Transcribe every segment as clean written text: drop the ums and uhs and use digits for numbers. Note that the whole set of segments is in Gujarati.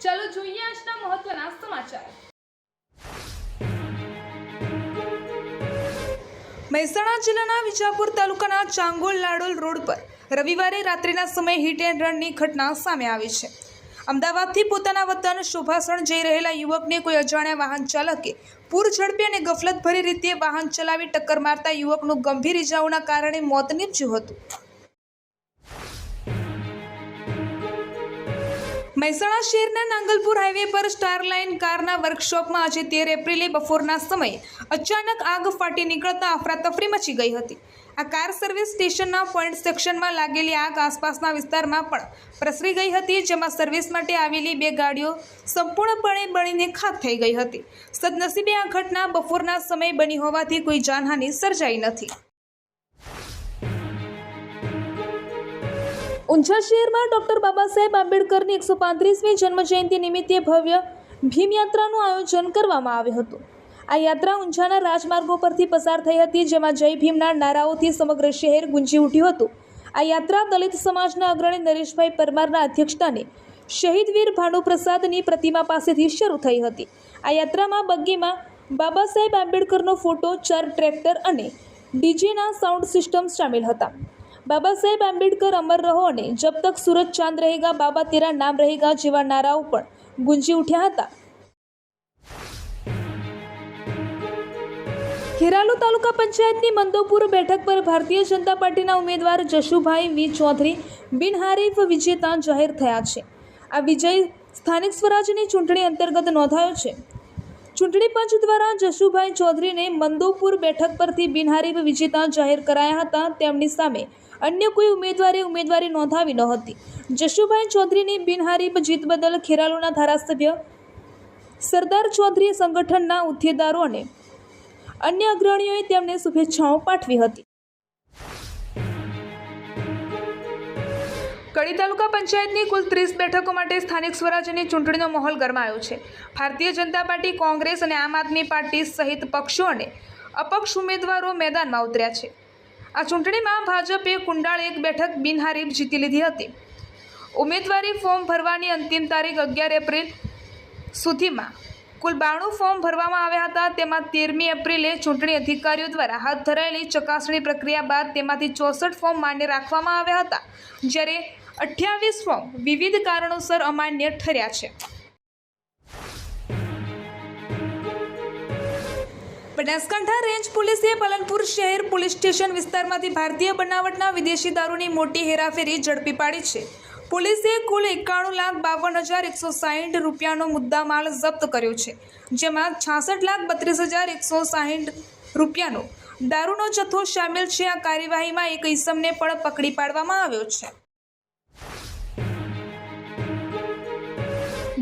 ચાલો જોઈએ આજના મહત્વના સમાચાર। મહેસાણા જિલ્લાના વિજાપુર તાલુકાના ચાંગોલ લાડોલ રોડ પર રવિવારે રાત્રિના સમયે હિટ એન્ડ રનની ઘટના સામે આવી છે। અમદાવાદથી પોતાના વતન શોભાસણ જઈ રહેલા યુવકને કોઈ અજાણ્યા વાહન ચાલકે પૂર ઝડપે અને ગફલતભરી રીતે વાહન ચલાવી ટક્કર મારતા યુવકનું ગંભીર ઇજાઓના કારણે મોત નીપજ્યું હતું। મહેસાણા શહેરના નાંગલપુર હાઈવે પર સ્ટારલાઇન કારના વર્કશોપમાં આજે 13 એપ્રિલે બપોરના સમયે અચાનક આગ ફાટી નીકળતા અફરાતફરી મચી ગઈ હતી। આ કાર સર્વિસ સ્ટેશનના પોઈન્ટ સેક્શનમાં લાગેલી આગ આસપાસના વિસ્તારમાં પણ પ્રસરી ગઈ હતી, જેમાં સર્વિસ માટે આવેલી 2 ગાડીઓ સંપૂર્ણપણે બળીને ખાખ થઈ ગઈ હતી। સદનસીબે આ ઘટના બપોરના સમયે બની હોવાથી કોઈ જાનહાનિ સર્જાઈ નથી। ઊંઝા શહેરમાં ડોક્ટર બાબા સાહેબ આંબેડકરની 135મી જન્મજયંતિ નિમિત્તે ભવ્ય ભીમ યાત્રાનું આયોજન કરવામાં આવ્યું હતું। આ યાત્રા ઊંઝાના રાજમાર્ગો પરથી પસાર થઈ હતી, જેમાં જય ભીમના નારાઓથી સમગ્ર શહેર ગુંજી ઉઠ્યું હતું। આ યાત્રા દલિત સમાજના અગ્રણી નરેશભાઈ પરમારના અધ્યક્ષસ્થાને શહીદ વીર ભાનુપ્રસાદની પ્રતિમા પાસેથી શરૂ થઈ હતી। આ યાત્રામાં બગ્ગીમાં બાબા સાહેબ આંબેડકરનો ફોટો, 4 ટ્રેક્ટર અને ડીજેના સાઉન્ડ સિસ્ટમ શામેલ હતા। બાબા સાહેબ આંબેડકર અમર રહો અને જબ તક સૂરજ ચાંદ રહેગા, બાબા તેરા નામ રહેગા જેવા નારાઓ પણ ગુંજી ઉઠ્યા હતા। ખેરાલુ તાલુકા પંચાયતની મંદોપુર બેઠક પર ભારતીય જનતા પાર્ટીના ઉમેદવાર જશુભાઈ વી ચૌધરી બિનહરીફ વિજેતા જાહેર થયા છે। આ વિજય સ્થાનિક સ્વરાજની ચૂંટણી અંતર્ગત નોંધાયો છે। ચૂંટણી પંચ દ્વારા જશુભાઈ ચૌધરીને મંદોપુર બેઠક પરથી બિનહરીફ વિજેતા જાહેર કરાયા હતા। તેમની સામે અન્ય કોઈ ઉમેદવારી નોંધાવી નહોતી। જશુભાઈ ચૌધરીની બિનહરીફ જીત બદલ ખેરાલુના ધારાસભ્ય સરદાર ચૌધરી સંગઠનના હોદ્દેદારો અને અન્ય અગ્રણીઓએ તેમને શુભેચ્છાઓ પાઠવી હતી। કડી તાલુકા પંચાયતની કુલ 30 બેઠકો માટે સ્થાનિક સ્વરાજ્યની ચૂંટણીનો માહોલ ગરમાયો છે। ભારતીય જનતા પાર્ટી, કોંગ્રેસ અને આમ આદમી પાર્ટી સહિત પક્ષો અને અપક્ષ ઉમેદવારો મેદાનમાં ઉતર્યા છે। આ ચૂંટણીમાં ભાજપે કુંડાળ 1 બેઠક બિનહરીફ જીતી લીધી હતી। ઉમેદવારી ફોર્મ ભરવાની અંતિમ તારીખ 11 એપ્રિલ સુધીમાં કુલ 92 ફોર્મ ભરવામાં આવ્યા હતા। તેમાં 13મી એપ્રિલે ચૂંટણી અધિકારીઓ દ્વારા હાથ ધરાયેલી ચકાસણી પ્રક્રિયા બાદ તેમાંથી 64 ફોર્મ માન્ય રાખવામાં આવ્યા હતા, જ્યારે 28 ફોર્મ વિવિધ કારણોસર અમાન્ય ઠર્યા છે। બનાસકાંઠા રેન્જ પોલીસે પાલનપુર શહેર પોલીસ સ્ટેશન વિસ્તારમાંથી ભારતીય બનાવટના વિદેશી દારૂની મોટી હેરાફેરી ઝડપી પાડી છે। પોલીસે કુલ 91,52,160 રૂપિયાનો મુદ્દામાલ જપ્ત કર્યો છે, જેમાં 66,32,160 રૂપિયાનો દારૂનો જથ્થો સામેલ છે। આ કાર્યવાહીમાં એક ઈસમને પણ પકડી પાડવામાં આવ્યો છે।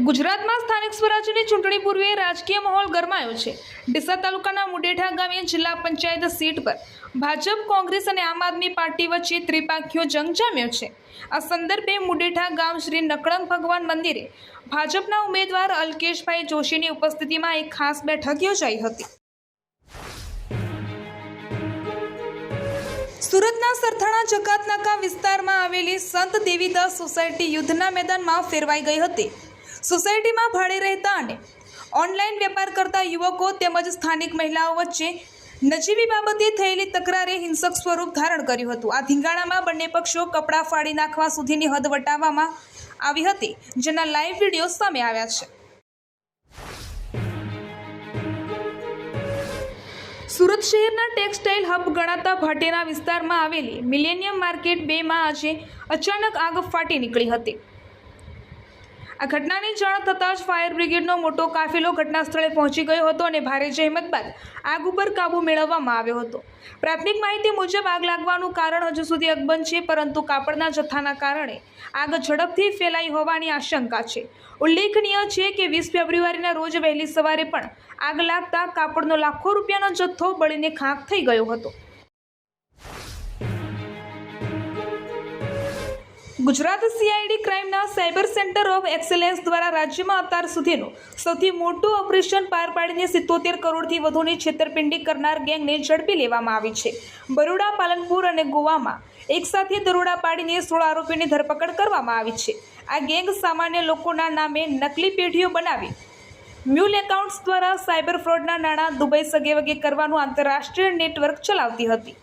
ગુજરાતમાં સ્થાનિક સ્વરાજ્યની ચૂંટણી પૂર્વે રાજકીય માહોલ ગરમાયો છે। ડીસા તાલુકાના મુડેઠા ગામે જિલ્લા પંચાયત સીટ પર ભાજપ, કોંગ્રેસ અને આમ આદમી પાર્ટી વચ્ચે ત્રિપાખીયો જંગ જામ્યો છે। આ સંદર્ભે મુડેઠા ગામ શ્રી નકળંગ ભગવાન મંદિરે ભાજપના ઉમેદવાર અલ્કેશભાઈ જોશીની ઉપસ્થિતિમાં એક ખાસ બેઠક યોજાઈ હતી। સુરતના સરથાણા જકાતનાકા વિસ્તારમાં આવેલી સંત દેવીદાસ સોસાયટી યુદ્ધના મેદાનમાં ફેરવાઈ ગઈ હતી। સોસાયટીમાં ભાડે રહેતા અને ઓનલાઈન વેપાર કરતા યુવકો તેમજ સ્થાનિક મહિલાઓ વચ્ચે નજીવી બાબતે થયેલી તકરારે હિંસક સ્વરૂપ ધારણ કર્યું હતું। આ ધીંગાણામાં બંને પક્ષો કપડાં ફાડી નાખવા સુધીની હદ વટાવવામાં આવી હતી, જેના લાઈવ વિડીયો સામે આવ્યા છે। સુરત શહેરના ટેક્સટાઇલ હબ ગણાતા ભાટેના વિસ્તારમાં આવેલી મિલેનિયમ માર્કેટ 2માં આજે અચાનક આગ ફાટી નીકળી હતી। આ ઘટનાની જાણ થતાં જ ફાયર બ્રિગેડનો મોટો કાફિલો ઘટના સ્થળે પહોંચી ગયો હતો અને ભારે જહેમત બાદ આગ ઉપર કાબૂ મેળવવામાં આવ્યો હતો। પ્રાથમિક માહિતી મુજબ આગ લાગવાનું કારણ હજુ સુધી અકબંધ છે, પરંતુ કાપડના જથ્થાના કારણે આગ ઝડપથી ફેલાઈ હોવાની આશંકા છે। ઉલ્લેખનીય છે કે 20 ફેબ્રુઆરીના રોજ વહેલી સવારે પણ આગ લાગતા કાપડનો લાખો રૂપિયાનો જથ્થો બળીને ખાખ થઈ ગયો હતો। ગુજરાત CID ક્રાઇમના સાયબર સેન્ટર ઓફ એક્સેલન્સ દ્વારા રાજ્યમાં અત્યાર સુધીનું સૌથી મોટું ઓપરેશન પાર પાડીને 77 કરોડથી વધુની છેતરપિંડી કરનાર ગેંગને ઝડપી લેવામાં આવી છે. બરોડા, પાલનપુર અને ગોવામાં એકસાથે દરોડા પાડીને 16 આરોપીની ધરપકડ કરવામાં આવી છે. આ ગેંગ સામાન્ય લોકોના નામે નકલી પેઢીઓ બનાવી મ્યુલ એકાઉન્ટ્સ દ્વારા સાયબર ફ્રોડના નાણાં દુબઈ સગેવગે કરવાનું આંતરરાષ્ટ્રીય નેટવર્ક ચલાવતી હતી.